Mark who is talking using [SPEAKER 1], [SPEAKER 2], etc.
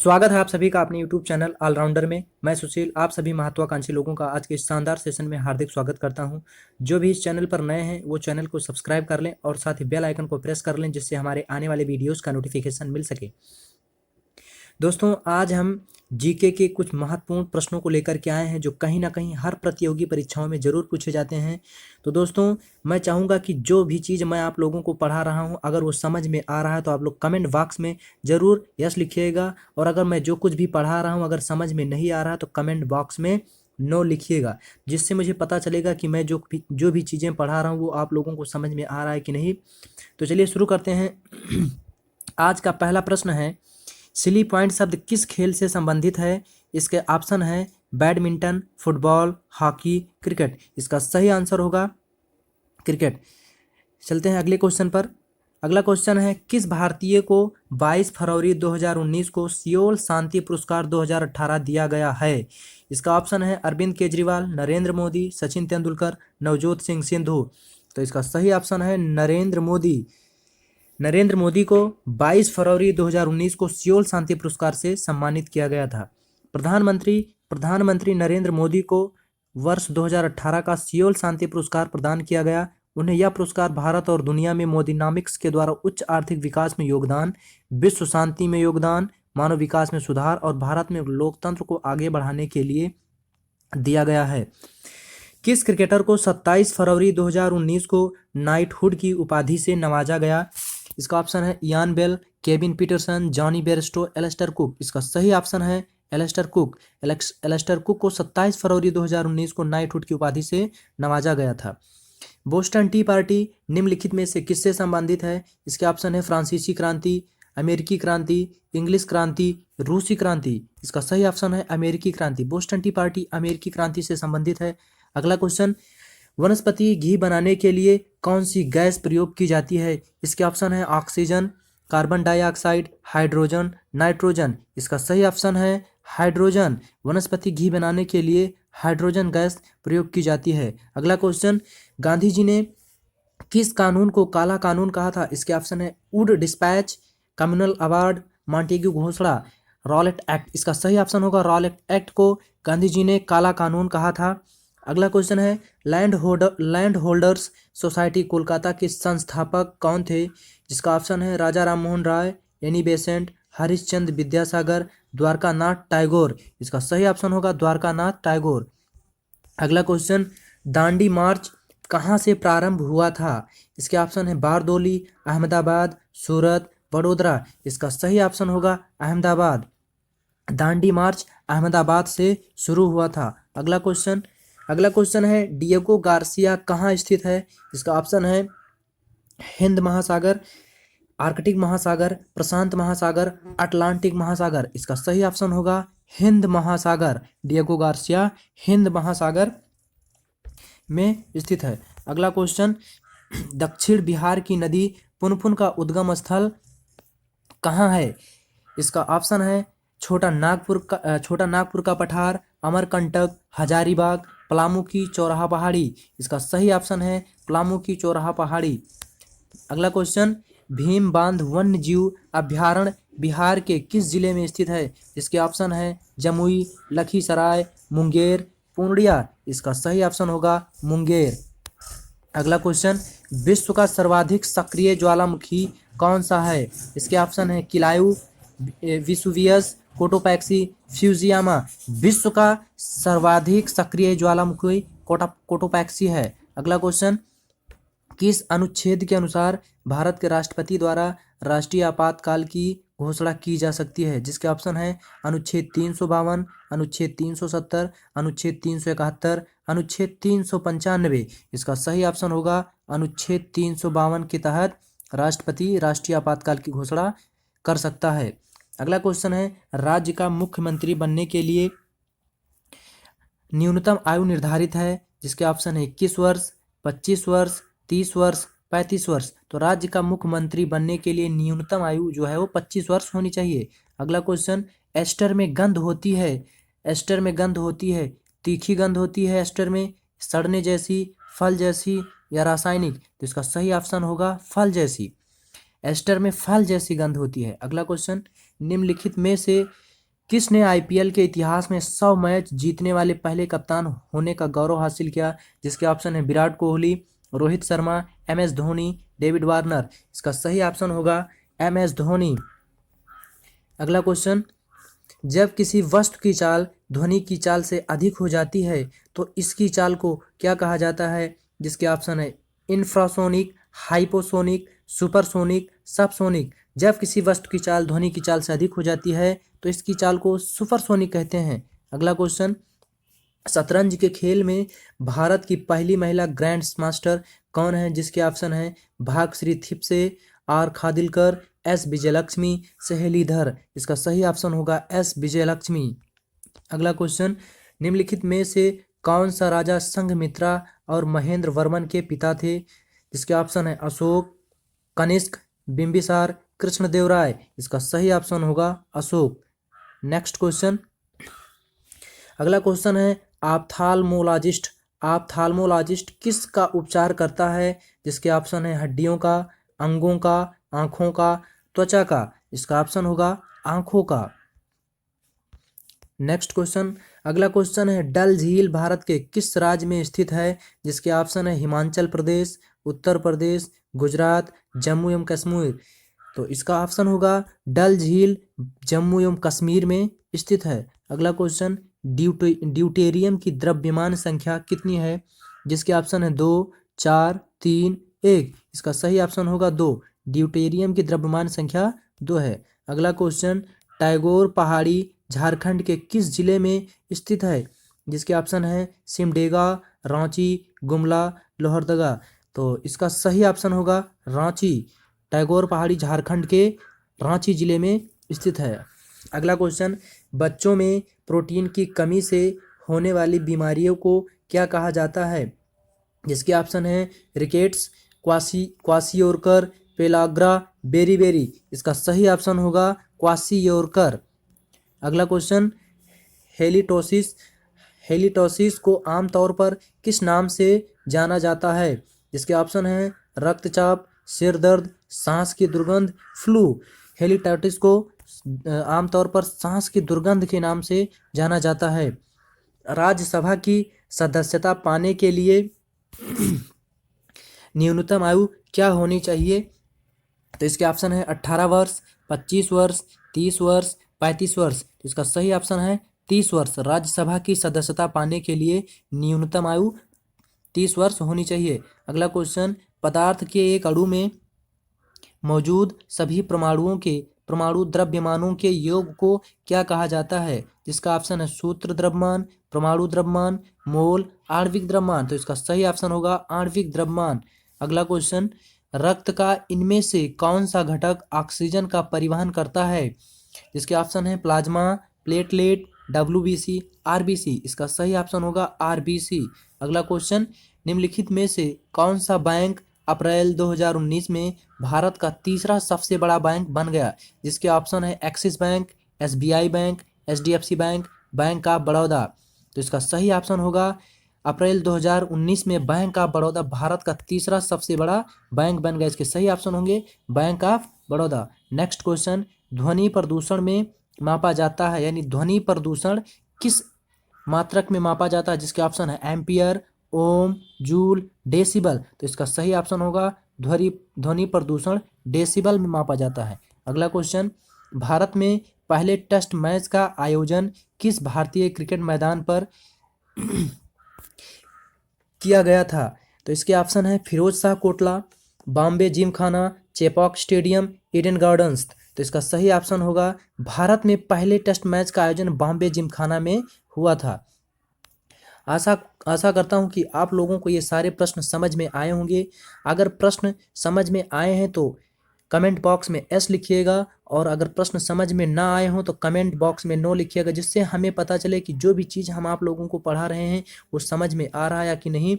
[SPEAKER 1] स्वागत है आप सभी का अपने YouTube चैनल ऑलराउंडर में। मैं सुशील आप सभी महत्वाकांक्षी लोगों का आज के इस शानदार सेशन में हार्दिक स्वागत करता हूं। जो भी इस चैनल पर नए हैं वो चैनल को सब्सक्राइब कर लें और साथ ही बेल आइकन को प्रेस कर लें, जिससे हमारे आने वाले वीडियोस का नोटिफिकेशन मिल सके। दोस्तों, आज हम जीके के कुछ महत्वपूर्ण प्रश्नों को लेकर के आए हैं जो कहीं ना कहीं हर प्रतियोगी परीक्षाओं में ज़रूर पूछे जाते हैं। तो दोस्तों, मैं चाहूँगा कि जो भी चीज़ मैं आप लोगों को पढ़ा रहा हूँ अगर वो समझ में आ रहा है तो आप लोग कमेंट बॉक्स में ज़रूर यस लिखिएगा, और अगर मैं जो कुछ भी पढ़ा रहा हूँ अगर समझ में नहीं आ रहा है तो कमेंट बॉक्स में नो लिखिएगा, जिससे मुझे पता चलेगा कि मैं जो भी चीज़ें पढ़ा रहा हूँ वो आप लोगों को समझ में आ रहा है कि नहीं। तो चलिए शुरू करते हैं। आज का पहला प्रश्न है, सिली पॉइंट शब्द किस खेल से संबंधित है? इसके ऑप्शन है बैडमिंटन, फुटबॉल, हॉकी, क्रिकेट। इसका सही आंसर होगा क्रिकेट। चलते हैं अगले क्वेश्चन पर। अगला क्वेश्चन है, किस भारतीय को 22 फरवरी 2019 को सियोल शांति पुरस्कार 2018 दिया गया है? इसका ऑप्शन है अरविंद केजरीवाल, नरेंद्र मोदी, सचिन तेंदुलकर, नवजोत सिंह सिद्धू। तो इसका सही ऑप्शन है नरेंद्र मोदी। नरेंद्र मोदी को 22 फरवरी 2019 को सियोल शांति पुरस्कार से सम्मानित किया गया था। प्रधानमंत्री नरेंद्र मोदी को वर्ष 2018 का सियोल शांति पुरस्कार प्रदान किया गया। उन्हें यह पुरस्कार भारत और दुनिया में मोदीनॉमिक्स के द्वारा उच्च आर्थिक विकास में योगदान, विश्व शांति में योगदान, मानव विकास में सुधार और भारत में लोकतंत्र को आगे बढ़ाने के लिए दिया गया है। किस क्रिकेटर को 27 फरवरी 2019 को नाइटहुड की उपाधि से नवाजा गया? इसका ऑप्शन है Ian Bell, Kevin Pietersen, Jonny Bairstow, Alastair Cook. इसका सही ऑप्शन है एलिस्टर कुक। एलिस्टर कुक को 27 फरवरी 2019 को नाइटहुड की उपाधि से नवाजा गया था। बोस्टन टी पार्टी निम्नलिखित में से किससे संबंधित है? इसके ऑप्शन है फ्रांसीसी क्रांति, अमेरिकी क्रांति, इंग्लिश क्रांति, रूसी क्रांति। इसका सही ऑप्शन है अमेरिकी क्रांति। बोस्टन टी पार्टी अमेरिकी क्रांति से संबंधित है। अगला क्वेश्चन, वनस्पति घी बनाने के लिए कौन सी गैस प्रयोग की जाती है? इसके ऑप्शन है oxygen, carbon dioxide, hydrogen, nitrogen. इसका सही ऑप्शन है हाइड्रोजन। वनस्पति घी बनाने के लिए हाइड्रोजन गैस प्रयोग की जाती है। अगला क्वेश्चन, गांधी जी ने किस कानून को काला कानून कहा था? इसके ऑप्शन है Wood dispatch, communal award, Montagu घोषणा, रॉलेट एक्ट। इसका सही ऑप्शन होगा रॉलेट एक्ट को गांधी जी ने काला कानून कहा था। अगला क्वेश्चन है, लैंड होल्डर्स सोसाइटी कोलकाता के संस्थापक कौन थे? जिसका ऑप्शन है राजा राम मोहन राय, एनी बेसेंट, हरिश्चंद्र विद्यासागर, द्वारकानाथ टैगोर। इसका सही ऑप्शन होगा द्वारकानाथ टैगोर। अगला क्वेश्चन, दांडी मार्च कहाँ से प्रारंभ हुआ था? इसके ऑप्शन है बारदोली, अहमदाबाद, सूरत, वडोदरा। इसका सही ऑप्शन होगा अहमदाबाद। दांडी मार्च अहमदाबाद से शुरू हुआ था। अगला क्वेश्चन है, डिएगो गार्सिया कहाँ स्थित है? इसका ऑप्शन है हिंद महासागर, आर्कटिक महासागर, प्रशांत महासागर, अटलांटिक महासागर। इसका सही ऑप्शन होगा हिंद महासागर। डिएगो गार्सिया हिंद महासागर में स्थित है। अगला क्वेश्चन, दक्षिण बिहार की नदी पुनपुन का उद्गम स्थल कहाँ है? इसका ऑप्शन है छोटा नागपुर का पठार, अमरकंटक, हजारीबाग, पलामू की चौराहा पहाड़ी। इसका सही ऑप्शन है पलामू की चौराहा पहाड़ी। अगला क्वेश्चन, भीम बांध वन्य जीव अभ्यारण्य बिहार के किस जिले में स्थित है? इसके ऑप्शन है जमुई, लखीसराय, मुंगेर, पूर्णिया। इसका सही ऑप्शन होगा मुंगेर। अगला क्वेश्चन, विश्व का सर्वाधिक सक्रिय ज्वालामुखी कौन सा है? इसके ऑप्शन है किलायू, विसुवियस, कोटोपैक्सी, फ्यूजियामा। विश्व का सर्वाधिक सक्रिय ज्वालामुखी कोटोपैक्सी है। अगला क्वेश्चन, किस अनुच्छेद के अनुसार भारत के राष्ट्रपति द्वारा राष्ट्रीय आपातकाल की घोषणा की जा सकती है? जिसके ऑप्शन है अनुच्छेद 352, अनुच्छेद 370, अनुच्छेद 371, अनुच्छेद 395। इसका सही ऑप्शन होगा अनुच्छेद 352 के तहत राष्ट्रपति राष्ट्रीय आपातकाल की घोषणा कर सकता है। अगला क्वेश्चन है, राज्य का मुख्यमंत्री बनने के लिए न्यूनतम आयु निर्धारित है? जिसके ऑप्शन है 21 वर्ष, 25 वर्ष, 30 वर्ष, 35 वर्ष। तो राज्य का मुख्यमंत्री बनने के लिए न्यूनतम आयु जो है वो 25 वर्ष होनी चाहिए। अगला क्वेश्चन, एस्टर में गंध होती है, एस्टर में गंध होती है, तीखी गंध होती है एस्टर में, सड़ने जैसी, फल जैसी या रासायनिक? तो इसका सही ऑप्शन होगा फल जैसी। एस्टर में फल जैसी गंध होती है। अगला क्वेश्चन, निम्नलिखित में से किसने आईपीएल के इतिहास में 100 मैच जीतने वाले पहले कप्तान होने का गौरव हासिल किया? जिसके ऑप्शन है Virat Kohli, Rohit Sharma, M S Dhoni, David Warner. इसका सही ऑप्शन होगा एम एस धोनी। अगला क्वेश्चन, जब किसी वस्तु की चाल ध्वनि की चाल से अधिक हो जाती है तो इसकी चाल को क्या कहा जाता है? जिसके ऑप्शन है इंफ्रासोनिक, हाइपोसोनिक, सुपरसोनिक, सबसोनिक। जब किसी वस्तु की चाल ध्वनि की चाल से अधिक हो जाती है तो इसकी चाल को सुपरसोनिक कहते हैं। अगला क्वेश्चन, शतरंज के खेल में भारत की पहली महिला ग्रैंड मास्टर कौन है? जिसके ऑप्शन है भागश्री थिप्से, आर खादिलकर, एस विजयलक्ष्मी, सहेलीधर। इसका सही ऑप्शन होगा एस विजयलक्ष्मी। अगला क्वेश्चन, निम्नलिखित में से कौन सा राजा संघमित्रा और महेंद्र वर्मन के पिता थे? जिसके ऑप्शन है अशोक, कनिष्क, बिंबिसार, कृष्णदेवराय। इसका सही ऑप्शन होगा अशोक। नेक्स्ट क्वेश्चन, अगला क्वेश्चन है ऑप्थाल्मोलॉजिस्ट। ऑप्थाल्मोलॉजिस्ट किस का उपचार करता है? जिसके ऑप्शन है हड्डियों का, अंगों का, आंखों का, त्वचा का। इसका ऑप्शन होगा आंखों का। नेक्स्ट क्वेश्चन, अगला क्वेश्चन है डल झील भारत के किस राज्य में स्थित है? जिसके ऑप्शन है हिमाचल प्रदेश, उत्तर प्रदेश, गुजरात, जम्मू एवं कश्मीर। तो इसका ऑप्शन होगा डल झील जम्मू एवं कश्मीर में स्थित है। अगला क्वेश्चन, ड्यूटेरियम की द्रव्यमान संख्या कितनी है? जिसके ऑप्शन है 2, 4, 3, 1। इसका सही ऑप्शन होगा 2। ड्यूटेरियम की द्रव्यमान संख्या 2 है। अगला क्वेश्चन, टैगोर पहाड़ी झारखंड के किस जिले में स्थित है? जिसके ऑप्शन है सिमडेगा, रांची, गुमला, लोहरदगा। तो इसका सही ऑप्शन होगा रांची। टैगोर पहाड़ी झारखंड के रांची जिले में स्थित है। अगला क्वेश्चन, बच्चों में प्रोटीन की कमी से होने वाली बीमारियों को क्या कहा जाता है? जिसके ऑप्शन है रिकेट्स, क्वासियोरकर, पेलाग्रा, बेरीबेरी। इसका सही ऑप्शन होगा क्वासियोरकर। अगला क्वेश्चन, हेलिटोसिस। हेलिटोसिस को आमतौर पर किस नाम से जाना जाता है? जिसके ऑप्शन है रक्तचाप, सिर दर्द, सांस की दुर्गंध, फ्लू। हेलिटोसिस को आमतौर पर सांस की दुर्गंध के नाम से जाना जाता है। राज्यसभा की सदस्यता पाने के लिए न्यूनतम आयु क्या होनी चाहिए? तो इसके ऑप्शन है 18 वर्ष, 25 वर्ष, 30 वर्ष, 35 वर्ष। तो इसका सही ऑप्शन है 30 वर्ष। राज्यसभा की सदस्यता पाने के लिए न्यूनतम आयु 30 वर्ष होनी चाहिए। अगला क्वेश्चन, पदार्थ के एक अणु में मौजूद सभी परमाणु द्रव्यमानों के योग को क्या कहा जाता है? जिसका ऑप्शन है सूत्र द्रव्यमान, परमाणु द्रव्यमान, मोल, आणविक द्रव्यमान। तो इसका सही ऑप्शन होगा आणविक द्रव्यमान। अगला क्वेश्चन, रक्त का इनमें से कौन सा घटक ऑक्सीजन का परिवहन करता है? जिसके ऑप्शन है प्लाज्मा, प्लेटलेट, डब्ल्यूबीसी, आरबीसी। इसका सही ऑप्शन होगा आरबीसी। अगला क्वेश्चन, निम्नलिखित में से कौन सा बैंक अप्रैल 2019 में भारत का तीसरा सबसे बड़ा बैंक बन गया? जिसके ऑप्शन है axis bank, SBI bank, HDFC bank, bank of Baroda. तो इसका सही ऑप्शन होगा अप्रैल 2019 में बैंक ऑफ बड़ौदा भारत का तीसरा सबसे बड़ा बैंक बन गया। इसके सही ऑप्शन होंगे bank of Baroda. Next question, ध्वनि प्रदूषण में मापा जाता है, यानी ध्वनि प्रदूषण किस मात्रक में मापा जाता है? जिसके ऑप्शन है एम्पियर, ओम, जूल, डेसिबल। तो इसका सही ऑप्शन होगा ध्वनि प्रदूषण डेसिबल में मापा जाता है। अगला क्वेश्चन, भारत में पहले टेस्ट मैच का आयोजन किस भारतीय क्रिकेट मैदान पर किया गया था? तो इसके ऑप्शन है Feroz Shah Kotla, Bombay Gymkhana, Chepauk stadium, Eden Gardens. तो इसका सही ऑप्शन होगा भारत में पहले टेस्ट मैच का आयोजन बॉम्बे जिमखाना में हुआ था। आशा करता हूं कि आप लोगों को ये सारे प्रश्न समझ में आए होंगे। अगर प्रश्न समझ में आए हैं तो कमेंट बॉक्स में एस लिखिएगा, और अगर प्रश्न समझ में ना आए हों तो कमेंट बॉक्स में नो लिखिएगा, जिससे हमें पता चले कि जो भी चीज़ हम आप लोगों को पढ़ा रहे हैं वो समझ में आ रहा है या कि नहीं।